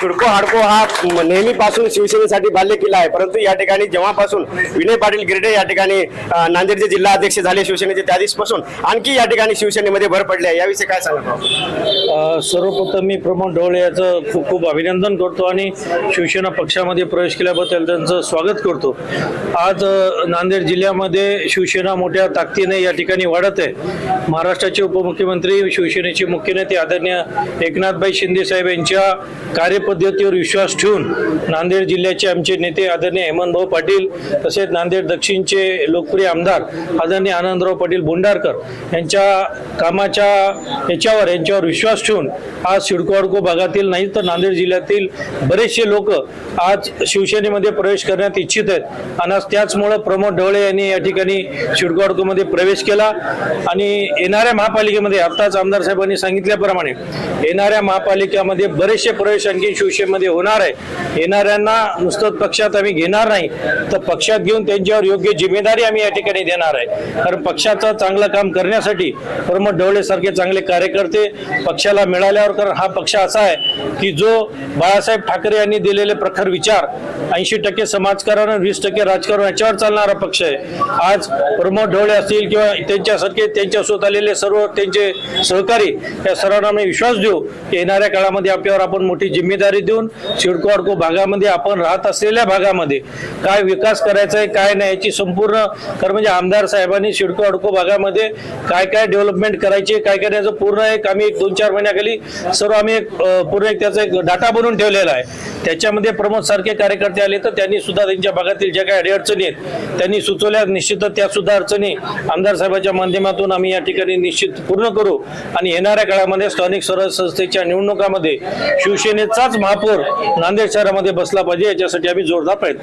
सिडको हाडको हा नेहमीपासून शिवसेनेसाठी बालेकिल्ला आहे, परंतु या ठिकाणी जेव्हापासून विनय पाटील गिरडे या ठिकाणी नांदेडचे जिल्हा अध्यक्ष झाले शिवसेनेचे, त्या दिवसापासून आणखी या ठिकाणी शिवसेनेमध्ये भर पडली आहे. याविषयी काय सांगतो? सर्वप्रथम मी प्रमोद ढवळे याचं खूप खूप अभिनंदन करतो आणि शिवसेना पक्षामध्ये प्रवेश केल्याबद्दल त्यांचं स्वागत करतो. आज नांदेड जिल्ह्यामध्ये शिवसेना मोठ्या ताकदीने या ठिकाणी वाढत आहे. महाराष्ट्राचे उपमुख्यमंत्री, शिवसेनेचे मुख्य नेते आदरणीय एकनाथभाई शिंदे साहेब यांच्या कार्यपद्धतीवर विश्वास ठेवून नांदेड जिल्ह्याचे आमचे नेते आदरणीय हेमंतभाऊ पाटील, तसेच नांदेड दक्षिणचे लोकप्रिय आमदार आदरणीय आनंदराव पाटील बोंडारकर यांच्या कामाच्या यांच्यावर विश्वास ठेवून आज सिडको हाडको भागातील नाही तर नांदेड जिल्ह्यातील बरेचसे लोक आज शिवसेनेमध्ये प्रवेश करण्यात इच्छित आहेत आणि आज त्याचमुळे प्रमोद ढवळे यांनी या ठिकाणी सिडको हाडकोमध्ये प्रवेश केला. आणि येणाऱ्या महापालिकेमध्ये आताच आमदार साहेबांनी सांगितल्याप्रमाणे येणाऱ्या महापालिकेमध्ये बरेचसे प्रवेश आणखी शिवसेनेमध्ये होणार आहे. येणाऱ्यांना नुसतं पक्षात आम्ही घेणार नाही तर पक्षात घेऊन त्यांच्यावर योग्य जिम्मेदारी आम्ही या ठिकाणी देणार आहे. कारण पक्षाचं चांगलं काम करण्यासाठी प्रमोद ढवळे सारखे चांगले कार्यकर्ते पक्षाला मिळाल्यावर, कारण हा पक्ष असा आहे की जो बाळासाहेब ठाकरे यांनी दिलेले प्रखर विचार 80% समाजकारण 20% राजकारण याच्यावर चालणारा पक्ष आहे. आज प्रमोद ढवळे असतील किंवा त्यांच्यासारखे त्यांच्यासोबत आलेले सर्व त्यांचे सहकारी या सर्वांना मी विश्वास देऊ की येणाऱ्या काळामध्ये आपल्यावर आपण मोठी जिम्मेदारी देऊन सिडको हाडको भागामध्ये आपण राहत असलेल्या भागामध्ये काय विकास करायचा आहे काय नाही याची संपूर्ण, कारण म्हणजे आमदार साहेबांनी सिडको हाडको भागामध्ये काय काय डेव्हलपमेंट करायचे काय करायचं पूर्ण एक आम्ही 2-4 महिन्याखाली सर्व आम्ही पूर्ण एक त्याचा एक डाटा बनवून ठेवलेला आहे. त्याच्यामध्ये प्रमोद सारखे कार्यकर्ते आले तर त्यांनी सुद्धा त्यांच्या भागातील ज्या काही अडीअडचणी आहेत त्यांनी सुचवल्या, निश्चितच त्या सुद्धा अडचणी आमदार साहेबांच्या माध्यमातून आम्ही या ठिकाणी निश्चित पूर्ण करू. आणि येणाऱ्या काळामध्ये स्थानिक स्वराज्य संस्थेच्या निवडणुकामध्ये शिवसेनेचाच महापौर नांदेड शहरामध्ये बसला पाहिजे याच्यासाठी आम्ही जोरदार प्रयत्न